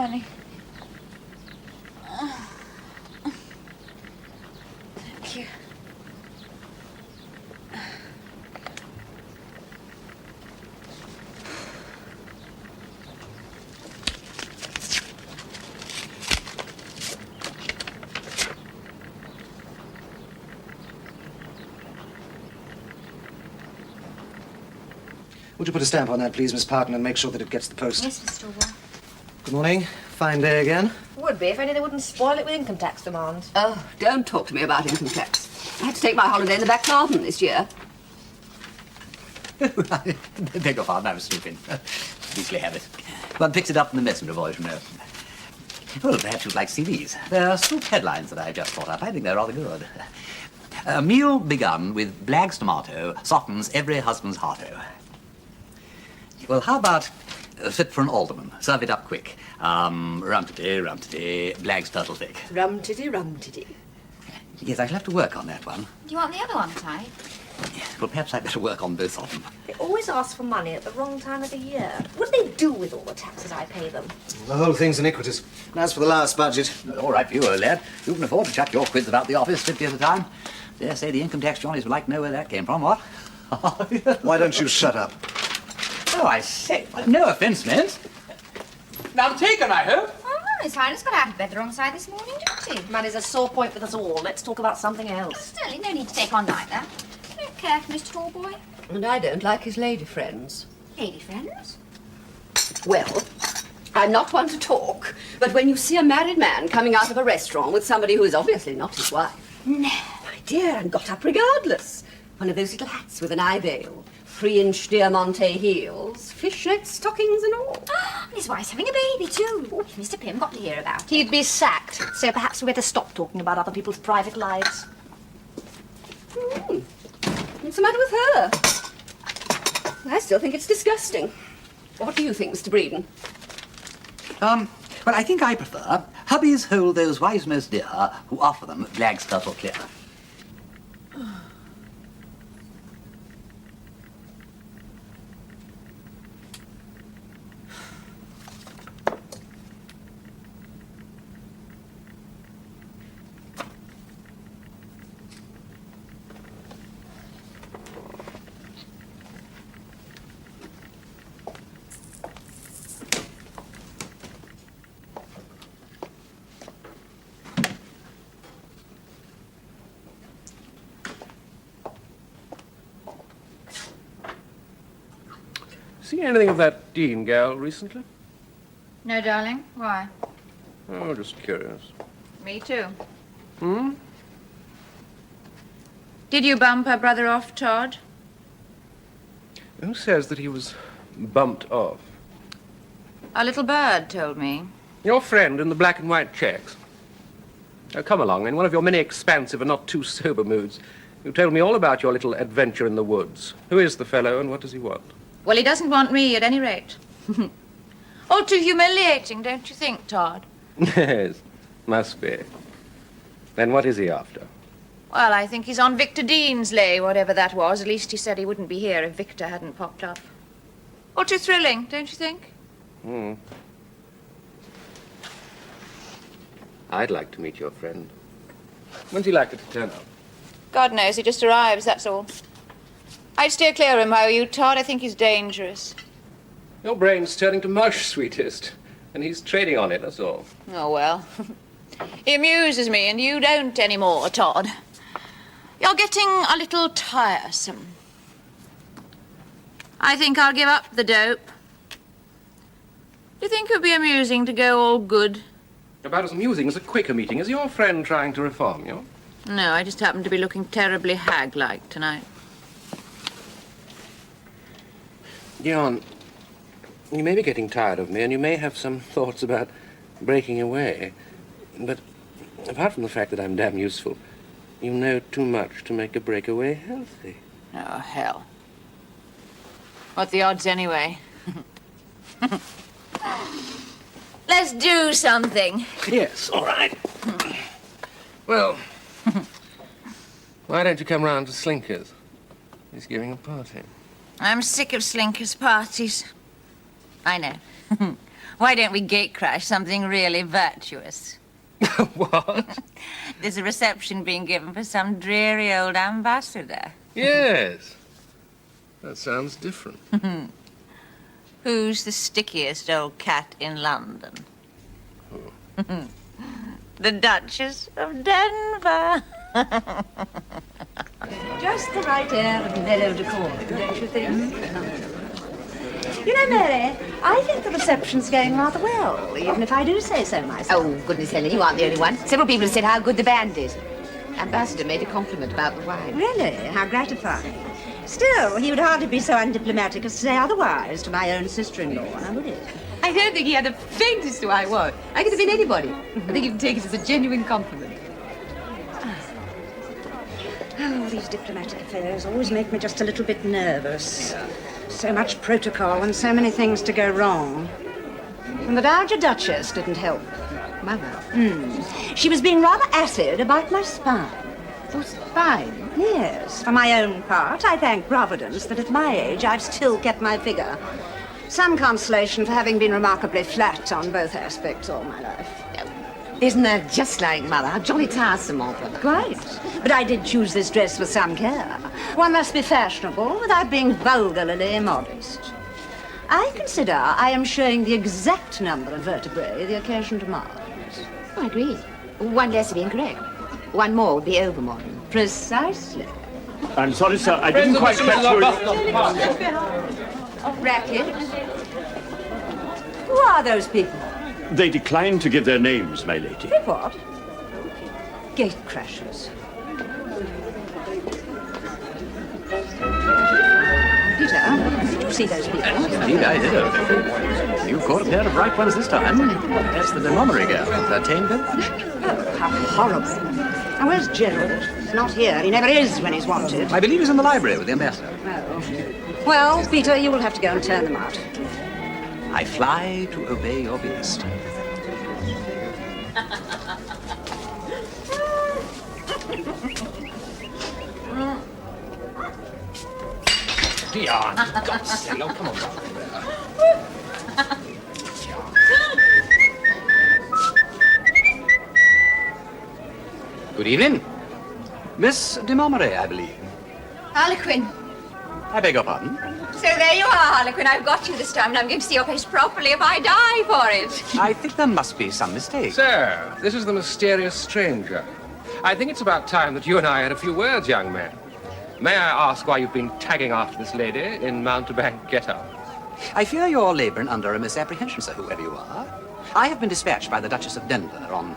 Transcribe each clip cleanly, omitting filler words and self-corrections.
honey. Thank you. Would you put a stamp on that, please, Miss Parton, and make sure that it gets the post? Yes, Mr. Orwell. Good morning. Fine day again. Would be, if only they wouldn't spoil it with income tax demands. Oh, don't talk to me about income tax. I had to take my holiday in the back garden this year. I beg your pardon, I was stupid. Beastly habit. One picks it up in the messenger voice, you know. Well, perhaps you'd like to see these. They're swoop headlines that I've just thought up. I think they're rather good. A meal begun with Black's tomato softens every husband's hearto. Well, how about fit for an alderman? Serve it up quick. Rum-titty, rum-titty, Black's turtle thick. Rum-titty, rum-titty. Yes, I shall have to work on that one. Do you want the other one, Ty? Well, perhaps I'd better work on both of them. They always ask for money at the wrong time of the year. What do they do with all the taxes I pay them? The whole thing's iniquitous. And as for the last budget... All right for you, old lad. You can afford to chuck your quids about the office 50 at a time. Dare say the income tax Johnnies would like to know where that came from, what? Why don't you shut up? Oh, I say, no offence meant. Now taken, I hope. Oh, His Highness got out of bed the wrong side this morning, didn't he? Money's a sore point with us all. Let's talk about something else. Still, no need to take on like that. You don't care for Mr. Tallboy. And I don't like his lady friends. Lady friends? Well, I'm not one to talk, but when you see a married man coming out of a restaurant with somebody who is obviously not his wife... No. My dear, and got up regardless. One of those little hats with an eye veil, 3-inch Diamante heels, fishnet stockings and all. And his wife's having a baby, too. Oh, Mr. Pym got to hear about it. He'd be sacked, so perhaps we better stop talking about other people's private lives. What's the matter with her? I still think it's disgusting. What do you think, Mr. Breeden? Well, I think I prefer hubbies hold those wives most dear who offer them Black's turtle clear. Seen anything of that Dean gal recently? No, darling. Why? Oh, just curious. Me too. Hmm? Did you bump her brother off, Todd? Who says that he was bumped off? A little bird told me. Your friend in the black and white checks. Now, come along, in one of your many expansive and not too sober moods. You told me all about your little adventure in the woods. Who is the fellow and what does he want? Well, he doesn't want me, at any rate. All too humiliating, don't you think, Todd? Yes, must be. Then what is he after? Well, I think he's on Victor Dean's lay, whatever that was. At least he said he wouldn't be here if Victor hadn't popped up. All too thrilling, don't you think? Hmm. I'd like to meet your friend. When's he likely to turn up? God knows, he just arrives, that's all. I'd steer clear of him, how you, Todd? I think he's dangerous. Your brain's turning to mush, sweetest. And he's trading on it, that's all. Oh, well. He amuses me, and you don't anymore, Todd. You're getting a little tiresome. I think I'll give up the dope. Do you think it would be amusing to go all good? About as amusing as a Quaker meeting. Is your friend trying to reform you? No, I just happen to be looking terribly hag-like tonight. John, you may be getting tired of me, and you may have some thoughts about breaking away. But apart from the fact that I'm damn useful, you know too much to make a breakaway healthy. Oh, hell. What the odds, anyway? Let's do something. Yes, all right. Well, why don't you come round to Slinker's? He's giving a party. I'm sick of Slinker's parties. I know. Why don't we gate crash something really virtuous? What? There's a reception being given for some dreary old ambassador. Yes. That sounds different. Who's the stickiest old cat in London? The Duchess of Denver. Just the right air of mellow decorum, don't you think? You know, Mary, I think the reception's going rather well, even if I do say so myself. Oh, goodness, Helen, you aren't the only one. Several people have said how good the band is. Ambassador made a compliment about the wine. Really? How gratifying. Still, he would hardly be so undiplomatic as to say otherwise to my own sister-in-law, now would he? I don't think he had the faintest idea what. I could have been anybody. I think you can take it as a genuine compliment. Oh, these diplomatic affairs always make me just a little bit nervous. So much protocol and so many things to go wrong. And the Dowager Duchess didn't help. Mother. She was being rather acid about my spine. Oh, spine. Yes, for my own part, I thank Providence that at my age I've still kept my figure. Some consolation for having been remarkably flat on both aspects all my life. Isn't that just like Mother? How jolly tiresome of her. Quite. But I did choose this dress with some care. One must be fashionable without being vulgarly immodest. I consider I am showing the exact number of vertebrae the occasion demands. I agree. One less would be incorrect. One more would be overmodern. Precisely. I'm sorry, sir. I didn't quite catch you. Racket. Who are those people? They declined to give their names, my lady. They what? Gate crashers. Peter, did you see those people? Indeed, I did. You caught a pair of bright ones this time. That's the Demomery girl, the tame goldfish. Oh, how horrible. Now, where's Gerald? He's not here. He never is when he's wanted. I believe he's in the library with the ambassador. Oh. Well, Peter, you will have to go and turn them out. I fly to obey your behest. Dion, God's sake, oh, come on. Good evening. Miss Demomery, I believe. Harlequin. I beg your pardon. So there you are, Harlequin. I've got you this time, and I'm going to see your face properly if I die for it. I think there must be some mistake. So, this is the mysterious stranger. I think it's about time that you and I had a few words, young man. May I ask why you've been tagging after this lady in mountebank get-up? I fear you're laboring under a misapprehension, sir, whoever you are. I have been dispatched by the Duchess of Denver on,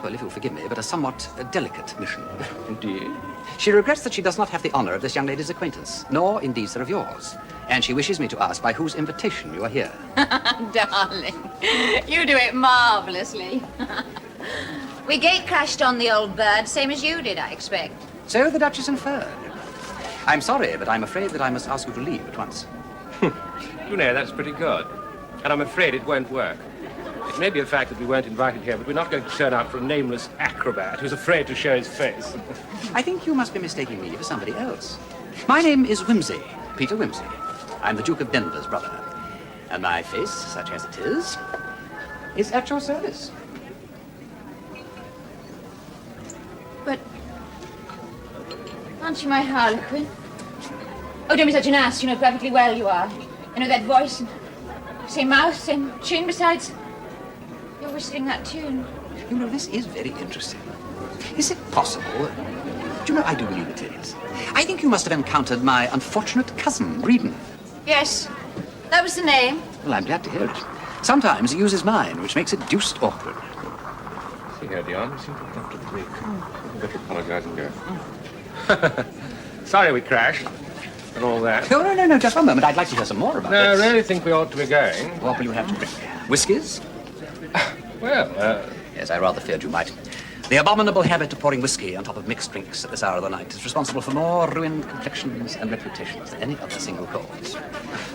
well, if you'll forgive me, but a somewhat delicate mission. Indeed. She regrets that she does not have the honor of this young lady's acquaintance, nor, indeed, sir, of yours. And she wishes me to ask by whose invitation you are here. Darling, you do it marvelously. We gate crashed on the old bird, same as you did, I expect. So the Duchess inferred. I'm sorry, but I'm afraid that I must ask you to leave at once. You know, that's pretty good. And I'm afraid it won't work. It may be a fact that we weren't invited here, but we're not going to turn out for a nameless acrobat who's afraid to show his face. I think you must be mistaking me for somebody else. My name is Wimsey, Peter Wimsey. I'm the Duke of Denver's brother. And my face, such as it is at your service. But aren't you my Harlequin? Oh, don't be such an ass. You know perfectly well you are. You know that voice, and same mouth, same chin. Besides, you're whistling that tune. You know, this is very interesting. Is it possible? Do you know, I do believe it is. I think you must have encountered my unfortunate cousin, Reedon. Yes, that was the name. Well, I'm glad to hear it. Sometimes he uses mine, which makes it deuced awkward. See here, Dion, you seem to have to the week. I'd better apologize and go. Sorry we crashed and all that. No, just one moment. I'd like to hear some more about No, I this. really think we ought to be going. What will you have to drink? Whiskies? Well, Yes, I rather feared you might. The abominable habit of pouring whiskey on top of mixed drinks at this hour of the night is responsible for more ruined complexions and reputations than any other single cause.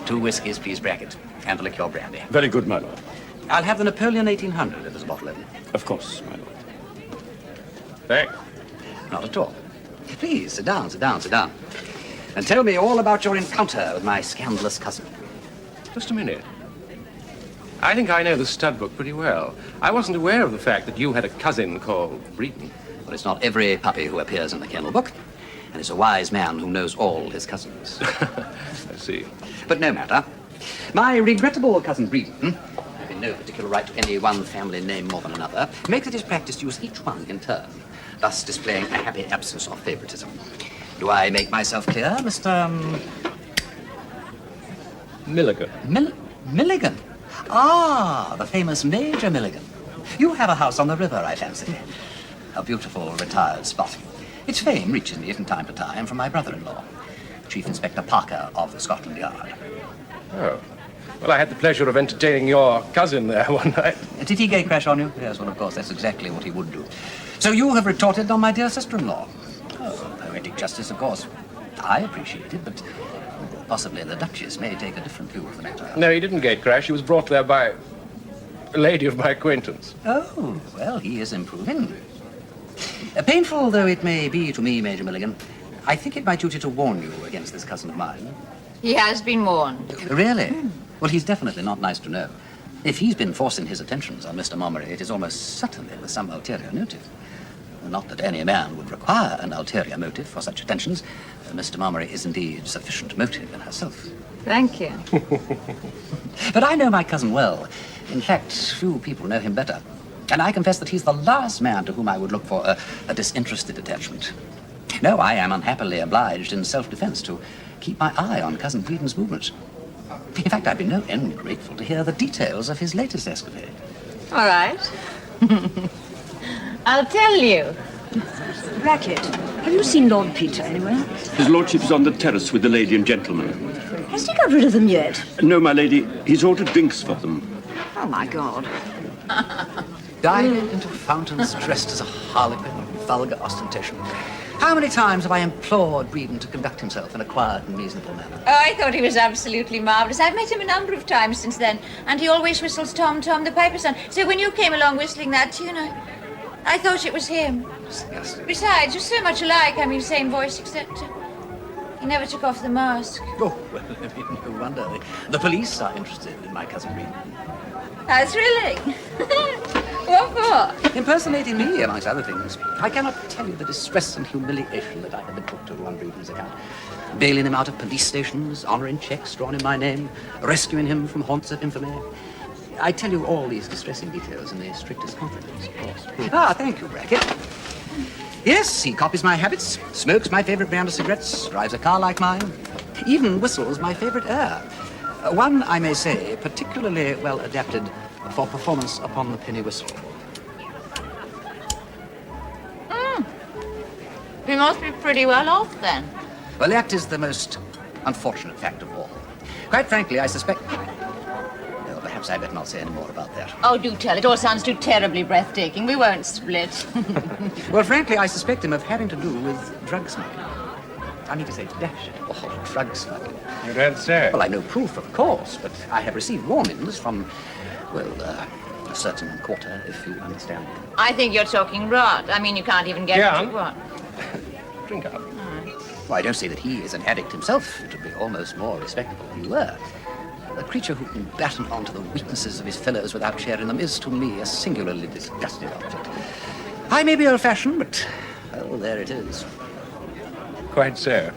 2 whiskies, please, Brackett, and a liqueur brandy. Very good, my lord. I'll have the Napoleon 1800 if there's a bottle in. Of course, my lord. thanks. Not at all. Please, sit down. And tell me all about your encounter with my scandalous cousin. Just a minute. I think I know the stud book pretty well. I wasn't aware of the fact that you had a cousin called Breeden. Well, it's not every puppy who appears in the kennel book, and it's a wise man who knows all his cousins. I see. But no matter. My regrettable cousin Breeden, having no particular right to any one family name more than another, makes it his practice to use each one in turn, thus displaying a happy absence of favoritism. Do I make myself clear, Mr. Milligan. Milligan? Ah, the famous Major Milligan. You have a house on the river, I fancy. A beautiful, retired spot. Its fame reaches me from time to time from my brother-in-law, Chief Inspector Parker of the Scotland Yard. Oh. Well, I had the pleasure of entertaining your cousin there one night. Did he gate crash on you? Yes, well, of course, that's exactly what he would do. So you have retorted on my dear sister-in-law. Oh, poetic justice, of course. I appreciate it, but possibly the Duchess may take a different view of the matter. No, he didn't gate crash. He was brought there by a lady of my acquaintance. Oh, well, he is improving. Painful though it may be to me, Major Milligan, I think it my duty to warn you against this cousin of mine. He has been warned. Really? Well, he's definitely not nice to know. If he's been forcing his attentions on Mr. Momery, it is almost certainly with some ulterior motive. Not that any man would require an ulterior motive for such attentions. Mr. Momery is indeed sufficient motive in herself. Thank you. But I know my cousin well. In fact, few people know him better. And I confess that he's the last man to whom I would look for a disinterested attachment. No, I am unhappily obliged in self-defense to keep my eye on Cousin Breeden's movements. In fact, I'd be no end grateful to hear the details of his latest escapade. All right. I'll tell you. Brackett, have you seen Lord Peter anywhere? His lordship is on the terrace with the lady and gentleman. Has he got rid of them yet? No, my lady, he's ordered drinks for them. Oh, my God. Diving into fountains dressed as a harlequin of vulgar ostentation. How many times have I implored Breeden to conduct himself in a quiet and reasonable manner? Oh, I thought he was absolutely marvellous. I've met him a number of times since then, and he always whistles Tom Tom the Piper's son. So when you came along whistling that tune, I thought it was him. Disgusting. Besides, you're so much alike. I mean, same voice, except he never took off the mask. Oh, well, no wonder. The police are interested in my cousin Breeden. How thrilling. What for? Impersonating me, amongst other things. I cannot tell you the distress and humiliation that I have been put to on Breeden's account. Bailing him out of police stations, honouring cheques drawn in my name, rescuing him from haunts of infamy. I tell you all these distressing details in the strictest confidence, of course. Ah, thank you, Brackett. Yes, he copies my habits, smokes my favourite brand of cigarettes, drives a car like mine, even whistles my favourite air. One, I may say, particularly well adapted for performance upon the penny whistle. He must be pretty well off, then. Well, that is the most unfortunate fact of all. Quite frankly, I suspect... Well, perhaps I better not say any more about that. Oh, do tell. It all sounds too terribly breathtaking. We won't split. Well, frankly, I suspect him of having to do with drug smuggling. I mean to say, dash it all, drug smuggling. You don't say. Well, I know proof, of course, but I have received warnings from, well, a certain quarter, if you understand. I think you're talking rot. I mean, you can't even get what you want. Drink up. Well, I don't say that he is an addict himself. It would be almost more respectable if he were. A creature who can batten onto the weaknesses of his fellows without sharing them is, to me, a singularly disgusting object. I may be old-fashioned, but, well, there it is. Quite so.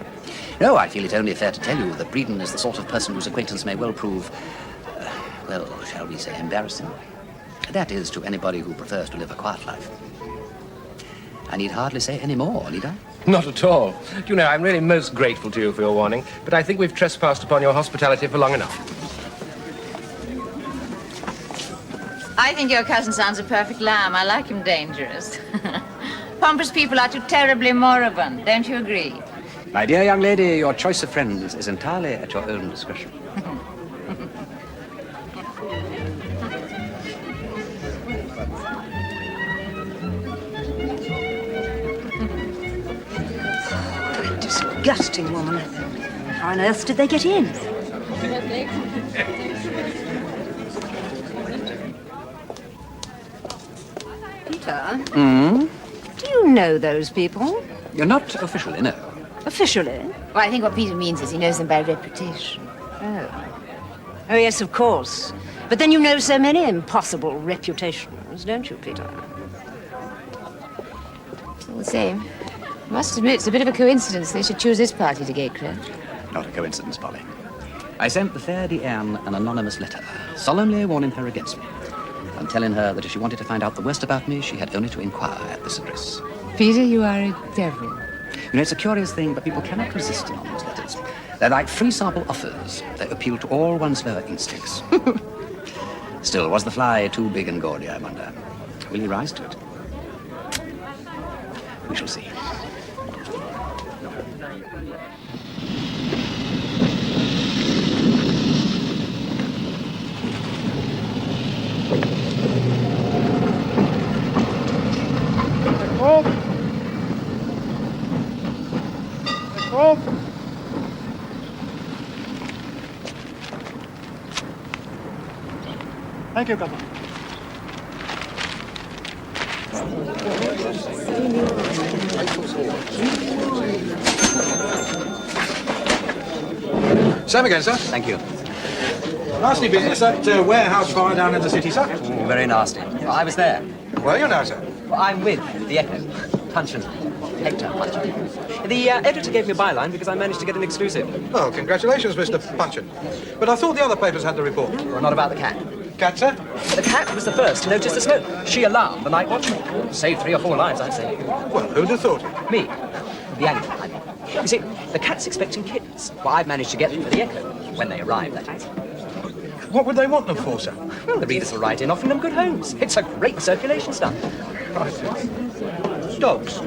No, I feel it only fair to tell you that Breeden is the sort of person whose acquaintance may well prove, well, shall we say, embarrassing. That is, to anybody who prefers to live a quiet life. I need hardly say any more, need I? Not at all. Do you know, I'm really most grateful to you for your warning, but I think we've trespassed upon your hospitality for long enough. I think your cousin sounds a perfect lamb. I like him dangerous. Pompous people are too terribly moribund. Don't you agree? My dear young lady, your choice of friends is entirely at your own discretion. Disgusting woman. How on earth did they get in? Peter? Do you know those people? You're not officially, no. Officially? Well, I think what Peter means is he knows them by reputation. Oh, yes, of course. But then you know so many impossible reputations, don't you, Peter? All the same, I must admit it's a bit of a coincidence they should choose this party to gatecraft. Not a coincidence, Polly. I sent the fair Diane an anonymous letter, solemnly warning her against me, and telling her that if she wanted to find out the worst about me, she had only to inquire at this address. Peter, you are a devil. You know, it's a curious thing, but people cannot resist anonymous letters. They're like free sample offers. They appeal to all one's lower instincts. Still, was the fly too big and gaudy, I wonder? Will he rise to it? We shall see. Thank you, Governor. Same again, sir. Thank you. Nasty business, that warehouse fire down in the city, sir. Ooh, very nasty. Well, I was there. Well, you know, sir. Well, I'm with the Echo. Puncheon. Hector Puncheon. The editor gave me a byline because I managed to get an exclusive. Well, congratulations, Mr. Puncheon. But I thought the other papers had the report. Well, not about the cat. Cat, sir? The cat was the first to notice the smoke. She alarmed the night watchman. Saved 3 or 4 lives, I'd say. Well, who'd have thought it? Me. The animal, I mean. You see, the cat's expecting kittens. Well, I've managed to get them for the Echo. When they arrive, that is. What would they want them for, sir? Well, the readers will write in offering them good homes. It's a great circulation stunt. Dogs.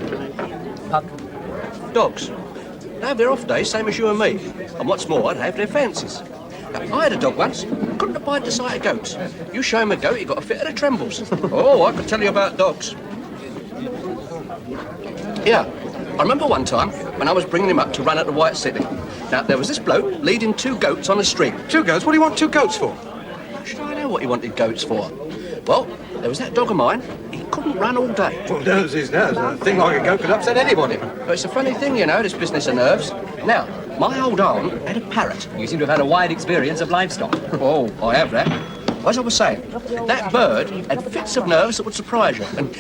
Dogs. They have their off days, same as you and me. And what's more, they have their fancies. Now, I had a dog once. Couldn't abide the sight of goats. You show him a goat, he got a fit of the trembles. Oh, I could tell you about dogs. Yeah, I remember one time when I was bringing him up to run at the White City. Now, there was this bloke leading 2 goats on the street. 2 goats? What do you want 2 goats for? Should I know what he wanted goats for? Well, there was that dog of mine. He couldn't run all day. Well, nerves is nerves. A thing like a goat could upset anybody. But it's a funny thing, you know, this business of nerves. Now, my old aunt had a parrot. You seem to have had a wide experience of livestock. Oh, I have that. As I was saying, that bird had fits of nerves that would surprise you. And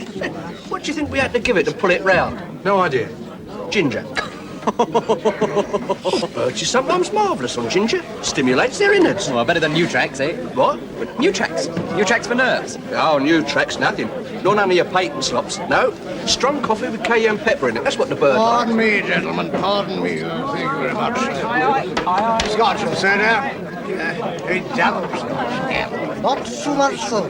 what do you think we had to give it to pull it round? No idea. Ginger. Birds is sometimes marvellous on ginger. Stimulates their innards. Well, better than new tracks, eh? What? New tracks. New tracks for nerves. Oh, new tracks, nothing. Not none of your patent slops. No. Strong coffee with cayenne pepper in it. That's what the bird likes. Pardon me, gentlemen, pardon me. Thank you very much. Aye. Scotch will sir now. Double Scotch. Not too much so.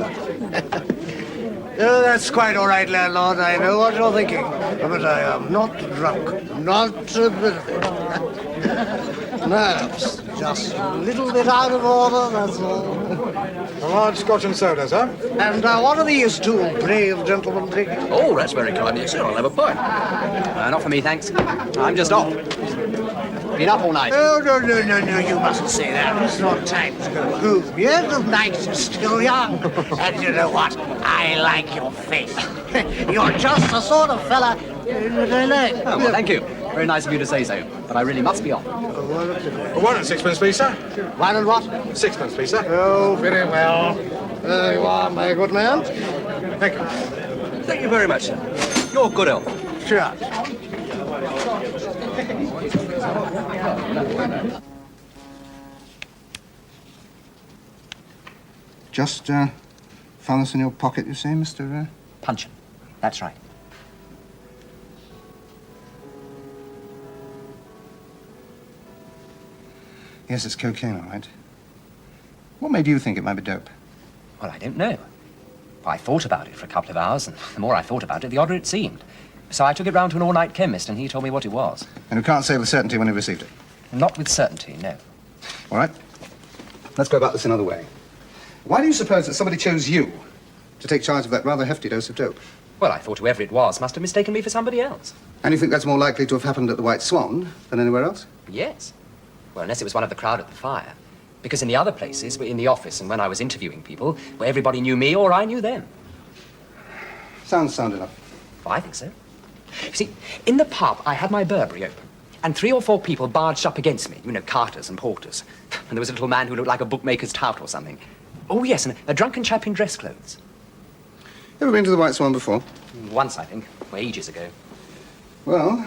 Oh, that's quite all right, landlord. I know what you're thinking. But I am not drunk. Not a bit of it. Nerves. Just a little bit out of order, that's all. A large Scotch and soda, sir. And what are these 2 brave gentlemen drinking? Oh, that's very kind of you, sir. I'll have a pint. Not for me, thanks. I'm just off. Been up all night. Oh, no, you mustn't say that. It's not time to go home yet. The night is still young. And you know what? I like your face. You're just the sort of fella that I like. Oh, well, thank you. Very nice of you to say so. But I really must be off. One and sixpence, please, sir. One and what? Sixpence, please, sir. Oh, very well. There you are, my good man. Thank you. Thank you very much, sir. You're good health. Sure. Just found this in your pocket, you say, Mr. Puncheon. That's right. Yes, it's cocaine, all right. What made you think it might be dope? Well, I don't know. I thought about it for a couple of hours, and the more I thought about it, the odder it seemed. So I took it round to an all-night chemist, and he told me what it was. And you can't say with certainty when you received it? Not with certainty, no. All right. Let's go about this another way. Why do you suppose that somebody chose you to take charge of that rather hefty dose of dope? Well, I thought whoever it was must have mistaken me for somebody else. And you think that's more likely to have happened at the White Swan than anywhere else? Yes. Well, unless it was one of the crowd at the fire. Because in the other places, in the office and when I was interviewing people, where everybody knew me or I knew them. Sounds sound enough. Well, I think so. You see, in the pub, I had my Burberry open. And 3 or 4 people barged up against me. You know, carters and porters. And there was a little man who looked like a bookmaker's tout or something. Oh, yes, and a drunken chap in dress clothes. Ever been to the White Swan before? Once, I think. Ages ago. Well,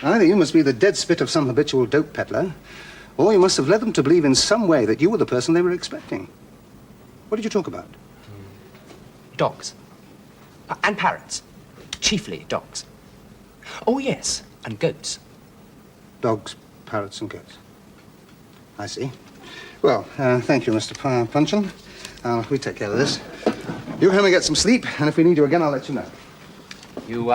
either you must be the dead spit of some habitual dope peddler, or you must have led them to believe in some way that you were the person they were expecting. What did you talk about? Dogs. And parrots. Chiefly dogs. Oh, yes, and goats. Dogs, parrots, and goats. I see. Well, thank you, Mr. Punchel. We take care of this. You home and get some sleep, and if we need you again, I'll let you know. You,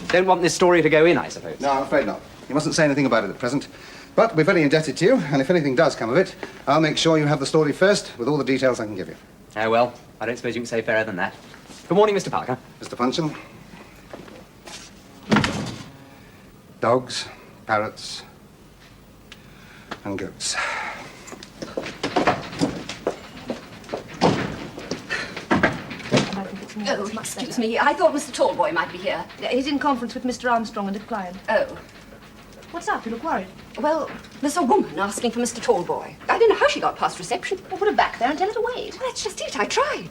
don't want this story to go in, I suppose? No, I'm afraid not. You mustn't say anything about it at present. But we're very indebted to you, and if anything does come of it, I'll make sure you have the story first, with all the details I can give you. Oh, well, I don't suppose you can say fairer than that. Good morning, Mr. Parker. Mr. Punchel. Dogs, parrots, and goats. Oh, excuse me. I thought Mr. Tallboy might be here. He's in conference with Mr. Armstrong and a client. Oh. What's up? You look worried. Well, there's a woman asking for Mr. Tallboy. I don't know how she got past reception. Well, put her back there and tell her to wait. Well, that's just it. I tried.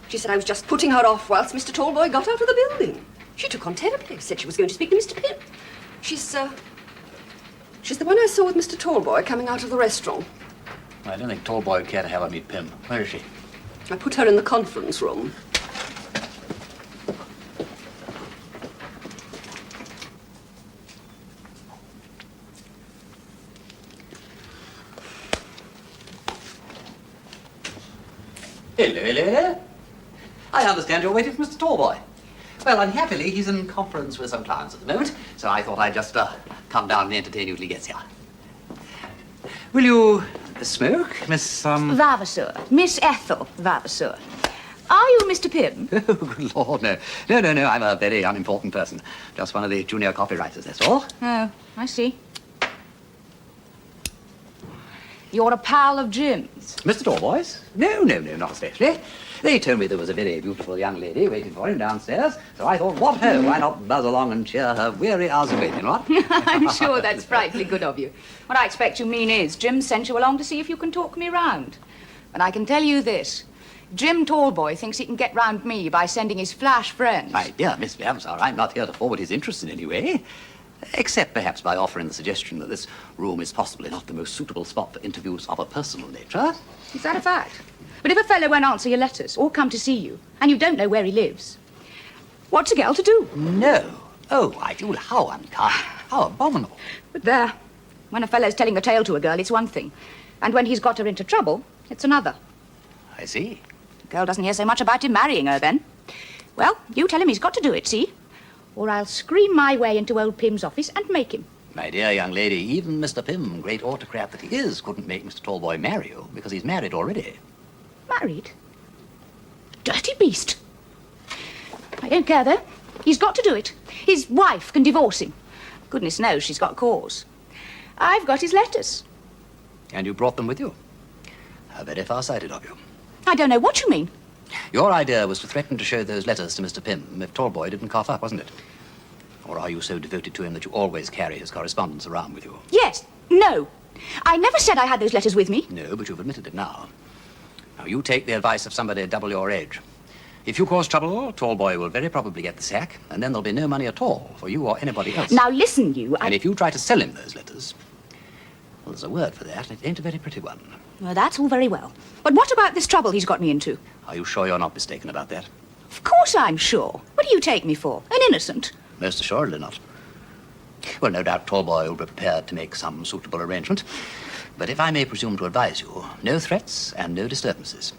She said I was just putting her off whilst Mr. Tallboy got out of the building. She took on terribly. Said she was going to speak to Mr. Pym. She's the one I saw with Mr. Tallboy coming out of the restaurant. I don't think Tallboy would care to have her meet Pym. Where is she? I put her in the conference room. Hello, hello. I understand you're waiting for Mr. Tallboy. Well, unhappily, he's in conference with some clients at the moment, so I thought I'd just come down and entertain you till he gets here. Will you smoke, Miss, Vavasour. Miss Ethel Vavasour. Are you Mr. Pym? Oh, good Lord, no. No, I'm a very unimportant person. Just one of the junior copywriters, that's all. Oh, I see. You're a pal of Jim's. Mr. Tallboy's? No, not especially. They told me there was a very beautiful young lady waiting for him downstairs, so I thought, what ho, why not buzz along and cheer her weary hours of waiting, what? I'm sure that's frightfully good of you. What I expect you mean is Jim sent you along to see if you can talk me round. But I can tell you this. Jim Tallboy thinks he can get round me by sending his flash friends. My dear Miss Vavasour, I'm not here to forward his interest in any way. Except perhaps by offering the suggestion that this room is possibly not the most suitable spot for interviews of a personal nature. Is that a fact? But if a fellow won't answer your letters or come to see you, and you don't know where he lives, what's a girl to do? No. Oh, I feel how unkind, how abominable. But there, when a fellow's telling a tale to a girl, it's one thing. And when he's got her into trouble, it's another. I see. The girl doesn't hear so much about him marrying her, then. Well, you tell him he's got to do it, see? Or I'll scream my way into old Pym's office and make him. My dear young lady, even Mr. Pym, great autocrat that he is, couldn't make Mr. Tallboy marry you, because he's married already. Married? Dirty beast. I don't care, though. He's got to do it. His wife can divorce him. Goodness knows she's got cause. I've got his letters. And you brought them with you? How very far-sighted of you. I don't know what you mean. Your idea was to threaten to show those letters to Mr. Pym if Tallboy didn't cough up, wasn't it? Or are you so devoted to him that you always carry his correspondence around with you? Yes. No. I never said I had those letters with me. No, but you've admitted it now. Now, you take the advice of somebody double your age. If you cause trouble, Tallboy will very probably get the sack, and then there'll be no money at all for you or anybody else. Now, listen, you... And if you try to sell him those letters, well, there's a word for that, and it ain't a very pretty one. Well, that's all very well. But what about this trouble he's got me into? Are you sure you're not mistaken about that? Of course I'm sure. What do you take me for? An innocent? Most assuredly not. Well, no doubt Tallboy will be prepared to make some suitable arrangement. But if I may presume to advise you, no threats and no disturbances.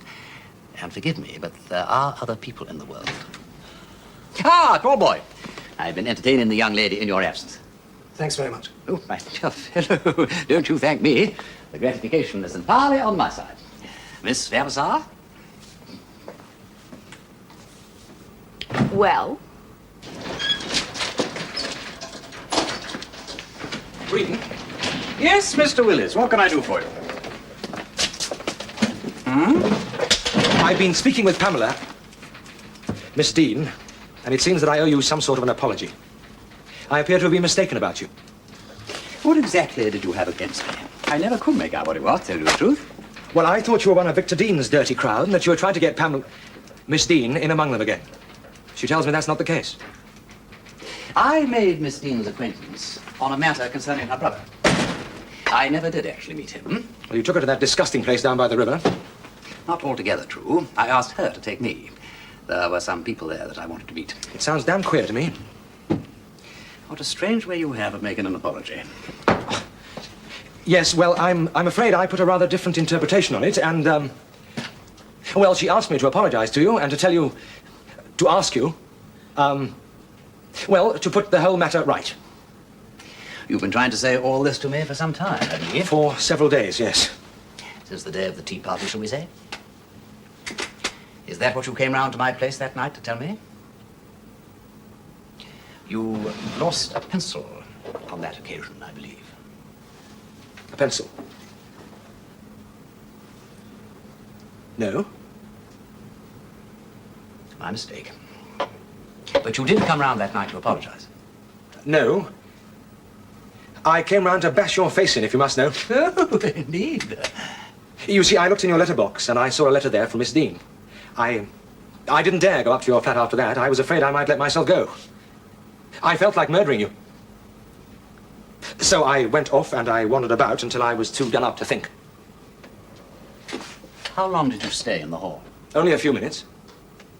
And forgive me, but there are other people in the world. Ah, Tallboy! I've been entertaining the young lady in your absence. Thanks very much. Oh, my dear fellow, don't you thank me. The gratification is entirely on my side. Miss Vavasour? Well? Reading? Yes, Mr. Willis, what can I do for you? I've been speaking with Pamela, Miss Dean, and it seems that I owe you some sort of an apology. I appear to have been mistaken about you. What exactly did you have against me? I never could make out what it was, to tell you the truth. Well, I thought you were one of Victor Dean's dirty crowd and that you were trying to get Miss Dean in among them again. She tells me that's not the case. I made Miss Dean's acquaintance on a matter concerning her brother. I never did actually meet him. Well, you took her to that disgusting place down by the river. Not altogether true. I asked her to take me. There were some people there that I wanted to meet. It sounds damn queer to me. What a strange way you have of making an apology. Yes, well, I'm afraid I put a rather different interpretation on it, and, well, she asked me to apologize to you and to tell you, to ask you, well, to put the whole matter right. You've been trying to say all this to me for some time, haven't you? For several days, yes. Since the day of the tea party, shall we say? Is that what you came round to my place that night to tell me? You lost a pencil on that occasion, I believe. A pencil? No. My mistake. But you did come round that night to apologize. No. I came round to bash your face in, if you must know. Oh, indeed. You see, I looked in your letterbox and I saw a letter there from Miss Dean. I didn't dare go up to your flat after that. I was afraid I might let myself go. I felt like murdering you. So I went off and I wandered about until I was too done up to think. How long did you stay in the hall? Only a few minutes.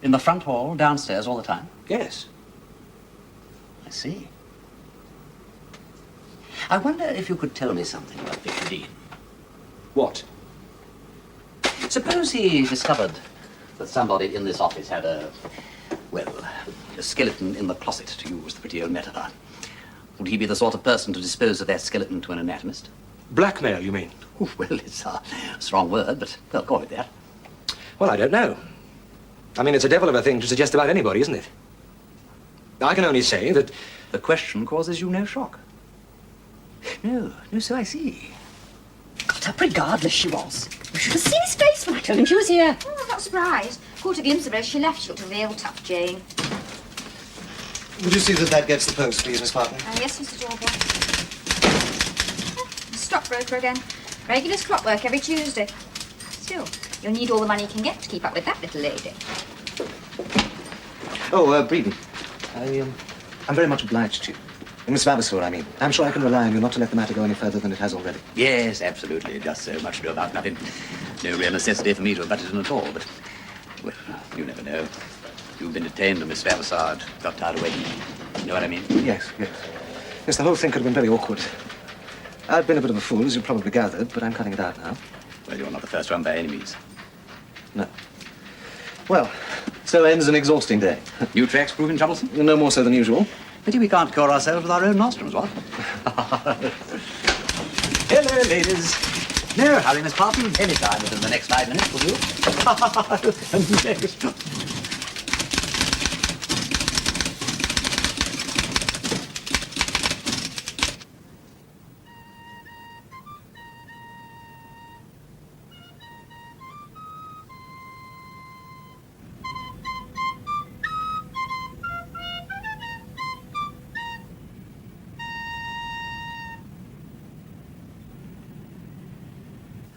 In the front hall, downstairs, all the time? Yes. I see. I wonder if you could tell me something about Victor Dean. What? Suppose he discovered that somebody in this office had a skeleton in the closet, to use the pretty old metaphor. Would he be the sort of person to dispose of that skeleton to an anatomist? Blackmail, you mean? Oh, well, it's a strong word, but they'll call it that. Well, I don't know. I mean, it's a devil of a thing to suggest about anybody, isn't it? I can only say that... The question causes you no shock. No, so I see. God, how regardless she was. You should have seen his face when I told him she was here. Oh, I'm not surprised. Caught a glimpse of her as she left. She looked real tough, Jane. Would you see that that gets the post, please, Miss Parton? Yes, Mr. Dorgan. Stockbroker again. Regular clockwork every Tuesday. Still, you'll need all the money you can get to keep up with that little lady. Oh, Breeden. I'm very much obliged to you. Miss Vavasour, I mean. I'm sure I can rely on you not to let the matter go any further than it has already. Yes, absolutely. Just so much ado about nothing. No real necessity for me to have butted in at all, but, well, you never know. You've been detained and Miss Vavasour got tired of waiting. You know what I mean? Yes. Yes, the whole thing could have been very awkward. I've been a bit of a fool, as you probably gathered, but I'm cutting it out now. Well, you're not the first one by any means. No. Well, so ends an exhausting day. New tracks proving troublesome? No more so than usual. Pity we can't cure ourselves with our own nostrums, what? Hello, ladies. No hurry, Miss Parton. Any time within the next 5 minutes will do.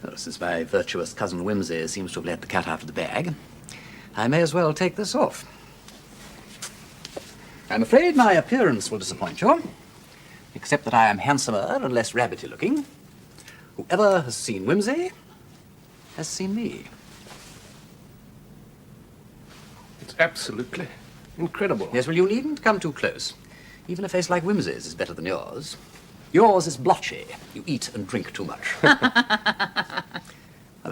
Well, since my virtuous cousin Wimsey seems to have let the cat out of the bag, I may as well take this off. I'm afraid my appearance will disappoint you, except that I am handsomer and less rabbity looking. Whoever has seen Wimsey has seen me. It's absolutely incredible. Yes, well, you needn't come too close. Even a face like Wimsey's is better than yours. Yours is blotchy. You eat and drink too much. Well,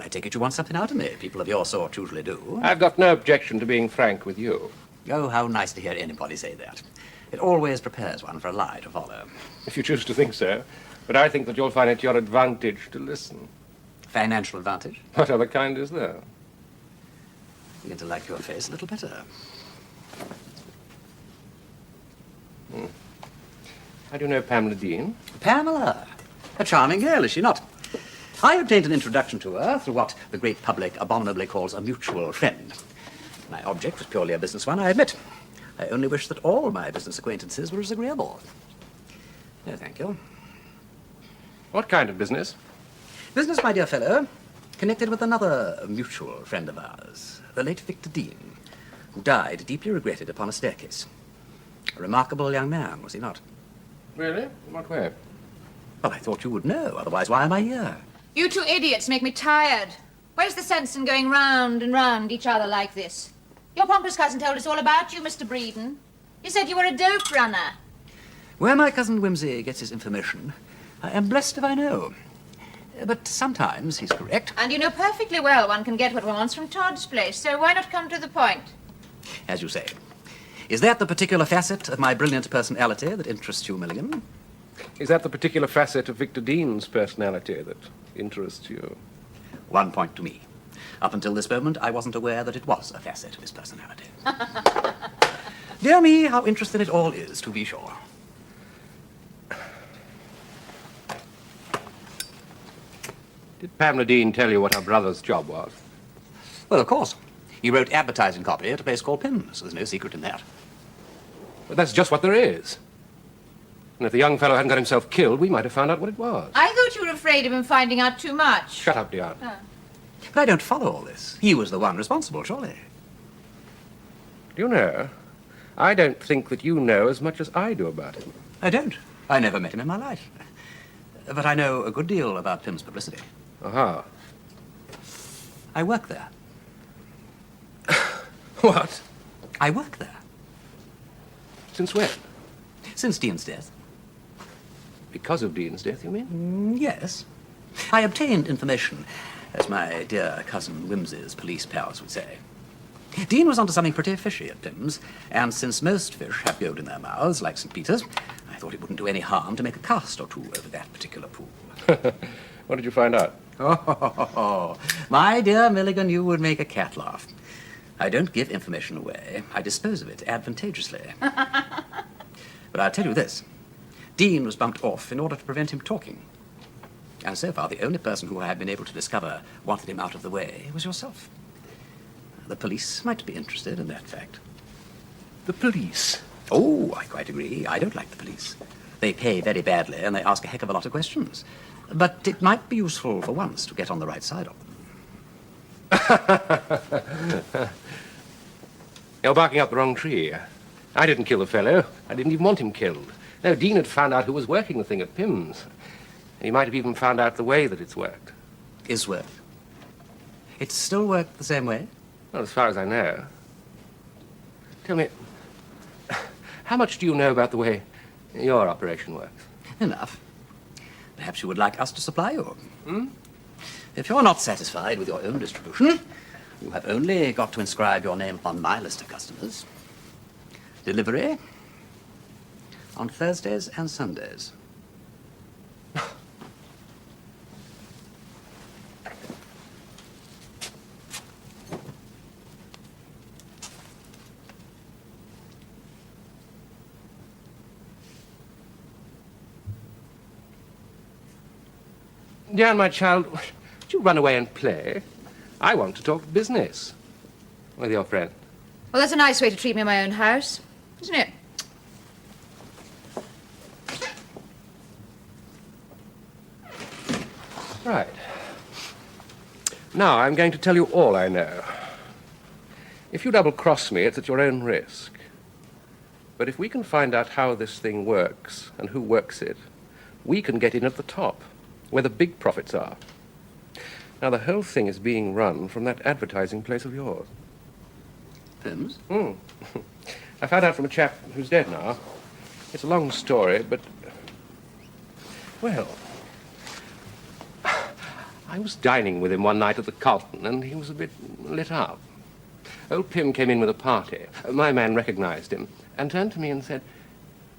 I take it you want something out of me. People of your sort usually do. I've got no objection to being frank with you. Oh, how nice to hear anybody say that. It always prepares one for a lie to follow. If you choose to think so. But I think that you'll find it your advantage to listen. Financial advantage? What other kind is there? I begin to like your face a little better. How do you know Pamela Dean? Pamela? A charming girl, is she not? I obtained an introduction to her through what the great public abominably calls a mutual friend. My object was purely a business one, I admit. I only wish that all my business acquaintances were as agreeable. No, thank you. What kind of business? Business, my dear fellow, connected with another mutual friend of ours, the late Victor Dean, who died deeply regretted upon a staircase. A remarkable young man, was he not? Really? In what way? Well, I thought you would know, otherwise why am I here? You two idiots make me tired. Where's the sense in going round and round each other like this? Your pompous cousin told us all about you, Mr. Breeden. You said you were a dope runner. Where my cousin Wimsey gets his information, I am blessed if I know. But sometimes he's correct. And you know perfectly well one can get what one wants from Todd's place, so why not come to the point? As you say. Is that the particular facet of my brilliant personality that interests you, Milligan? Is that the particular facet of Victor Dean's personality that interests you? 1 point to me. Up until this moment, I wasn't aware that it was a facet of his personality. Dear me, how interesting it all is, to be sure. Did Pamela Dean tell you what her brother's job was? Well, of course. He wrote advertising copy at a place called Pym's. There's no secret in that. But that's just what there is. And if the young fellow hadn't got himself killed, we might have found out what it was. I thought you were afraid of him finding out too much. Shut up, Dion. Oh. But I don't follow all this. He was the one responsible, surely. Do you know, I don't think that you know as much as I do about him. I don't. I never met him in my life. But I know a good deal about Pym's publicity. Aha. I work there. What? I work there. Since when? Since Dean's death. Because of Dean's death, you mean? Yes. I obtained information, as my dear cousin Wimsey's police pals would say. Dean was onto something pretty fishy at Pym's, and since most fish have gold in their mouths, like St. Peter's, I thought it wouldn't do any harm to make a cast or two over that particular pool. What did you find out? Oh, my dear Milligan, you would make a cat laugh. I don't give information away. I dispose of it advantageously. But I'll tell you this. Dean was bumped off in order to prevent him talking. And so far, the only person who I have been able to discover wanted him out of the way was yourself. The police might be interested in that fact. The police? Oh, I quite agree. I don't like the police. They pay very badly and they ask a heck of a lot of questions. But it might be useful for once to get on the right side of them. You're barking up the wrong tree. I didn't kill the fellow. I didn't even want him killed. No, Dean had found out who was working the thing at Pym's. And he might have even found out the way that it's worked. Is worked? It's still worked the same way? Well, as far as I know. Tell me, how much do you know about the way your operation works? Enough. Perhaps you would like us to supply you. If you're not satisfied with your own distribution, you have only got to inscribe your name upon my list of customers. Delivery on Thursdays and Sundays. Jan, my child, would you run away and play? I want to talk business with your friend. Well, that's a nice way to treat me in my own house, isn't it? Right. Now, I'm going to tell you all I know. If you double-cross me, it's at your own risk. But if we can find out how this thing works and who works it, we can get in at the top, where the big profits are. Now, the whole thing is being run from that advertising place of yours. Pym's? I found out from a chap who's dead now. It's a long story, but... Well... I was dining with him one night at the Carlton, and he was a bit lit up. Old Pym came in with a party. My man recognized him, and turned to me and said,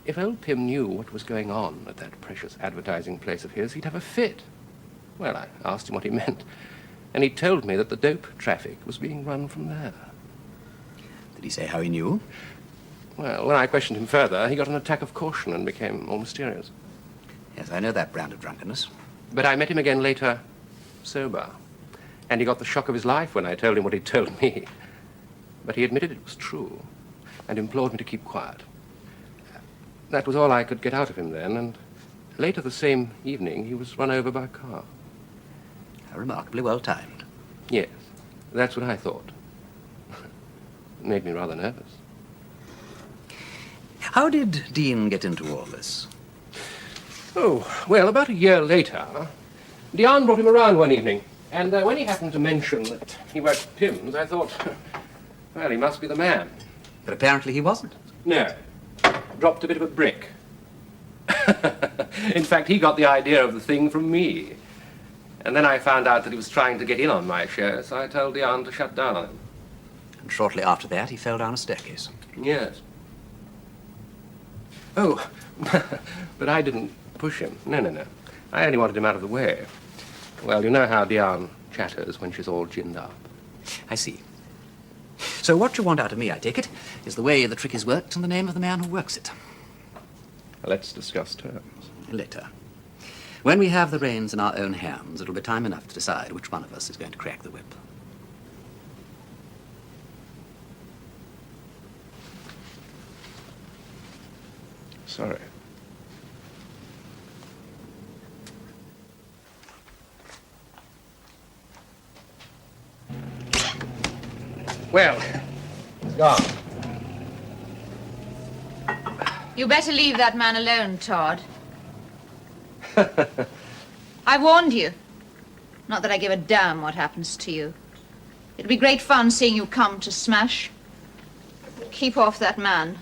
if old Pym knew what was going on at that precious advertising place of his, he'd have a fit. Well, I asked him what he meant, and he told me that the dope traffic was being run from there. Did he say how he knew? Well, when I questioned him further, he got an attack of caution and became more mysterious. Yes, I know that brand of drunkenness. But I met him again later, sober, and he got the shock of his life when I told him what he'd told me. But he admitted it was true, and implored me to keep quiet. That was all I could get out of him then, and later the same evening, he was run over by a car. Remarkably well timed. Yes, that's what I thought. It made me rather nervous. How did Dean get into all this? Oh, well, about a year later, Diane brought him around one evening, and when he happened to mention that he worked at Pym's, I thought, well, he must be the man. But apparently he wasn't. No. Dropped a bit of a brick. In fact, he got the idea of the thing from me. And then I found out that he was trying to get in on my show, so I told Diane to shut down on him. And shortly after that, he fell down a staircase. Yes. Oh, but I didn't push him. No. I only wanted him out of the way. Well, you know how Diane chatters when she's all ginned up. I see. So what you want out of me, I take it, is the way the trick is worked and the name of the man who works it. Let's discuss terms. Later. When we have the reins in our own hands, it'll be time enough to decide which one of us is going to crack the whip. Sorry. Well, he's gone. You better leave that man alone, Todd. I warned you. Not that I give a damn what happens to you. It'll be great fun seeing you come to smash. Keep off that man.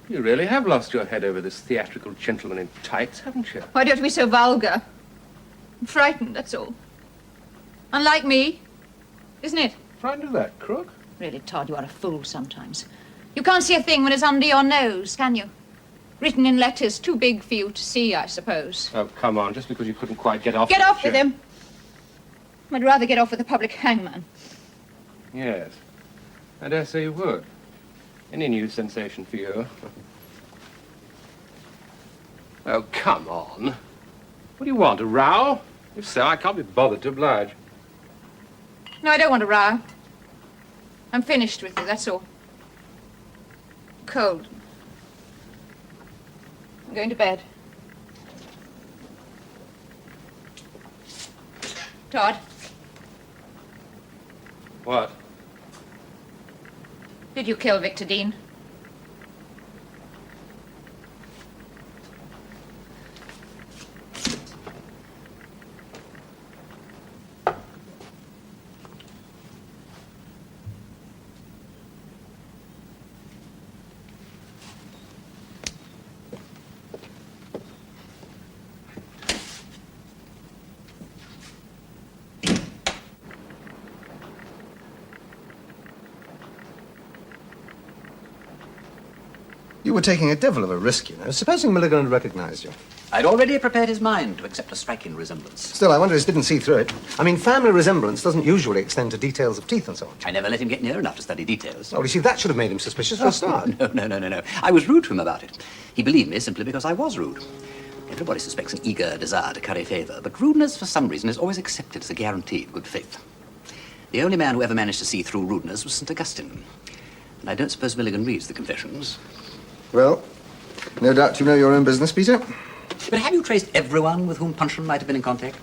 You really have lost your head over this theatrical gentleman in tights, haven't you? Why do you have to be so vulgar? I'm frightened, that's all. Unlike me, isn't it? Frightened of that, crook? Really, Todd, you are a fool sometimes. You can't see a thing when it's under your nose, can you? Written in letters too big for you to see, I suppose. Oh, come on, just because you couldn't quite get off... Get off with him. I'd rather get off with the public hangman. Yes, I dare say you would. Any new sensation for you? Oh, come on. What do you want, a row? If so, I can't be bothered to oblige. No, I don't want a row. I'm finished with you, that's all. Cold. I'm going to bed. Todd. What? Did you kill Victor Dean? You were taking a devil of a risk, you know. Supposing Milligan had recognized you. I'd already prepared his mind to accept a striking resemblance. Still, I wonder he didn't see through it. I mean, family resemblance doesn't usually extend to details of teeth and so on. I never let him get near enough to study details. Oh, you see, that should have made him suspicious for a start. No. I was rude to him about it. He believed me simply because I was rude. Everybody suspects an eager desire to curry favor, but rudeness, for some reason, is always accepted as a guarantee of good faith. The only man who ever managed to see through rudeness was St. Augustine. And I don't suppose Milligan reads the Confessions. Well, no doubt you know your own business, Peter. But have you traced everyone with whom Punchon might have been in contact?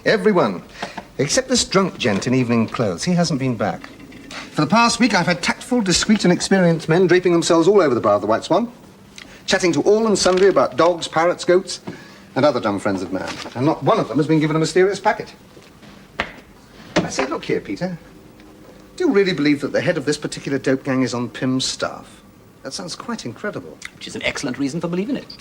Everyone. Except this drunk gent in evening clothes. He hasn't been back. For the past week, I've had tactful, discreet and experienced men draping themselves all over the brow of the White Swan, chatting to all and sundry about dogs, parrots, goats, and other dumb friends of man. And not one of them has been given a mysterious packet. I say, look here, Peter. Do you really believe that the head of this particular dope gang is on Pym's staff? That sounds quite incredible. Which is an excellent reason for believing it.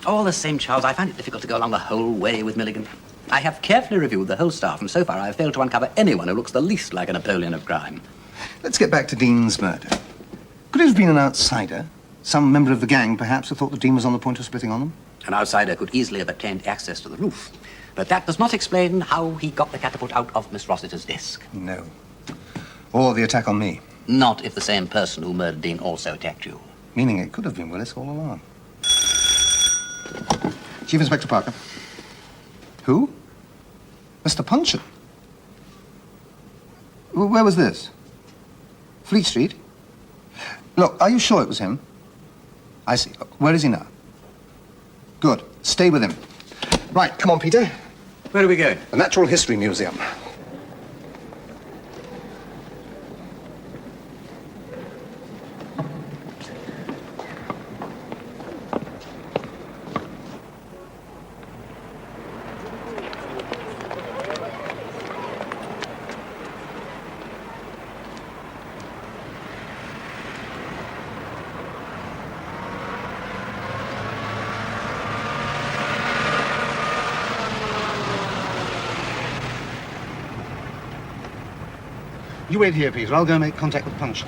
All the same, Charles, I find it difficult to go along the whole way with Milligan. I have carefully reviewed the whole staff, and so far I have failed to uncover anyone who looks the least like a Napoleon of crime. Let's get back to Dean's murder. Could it have been an outsider? Some member of the gang, perhaps, who thought that Dean was on the point of splitting on them? An outsider could easily have obtained access to the roof. But that does not explain how he got the catapult out of Miss Rossiter's desk. No. Or the attack on me. Not if the same person who murdered Dean also attacked you. Meaning it could have been Willis all along. Chief Inspector Parker. Who? Mr. Punchon. Where was this? Fleet Street? Look, are you sure it was him? I see. Where is he now? Good. Stay with him. Right, come on, Peter. Where are we going? The Natural History Museum. You wait here, Peter. I'll go make contact with Punch.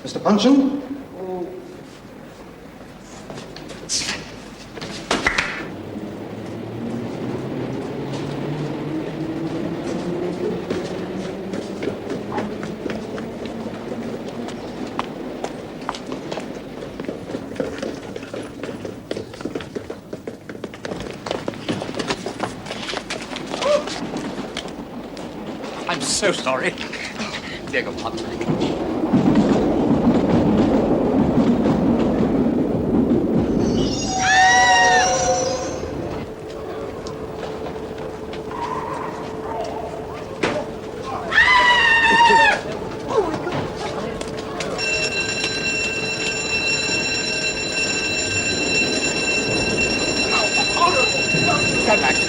Mr. Punchin? I'm so sorry. Beg your pardon. Stand back.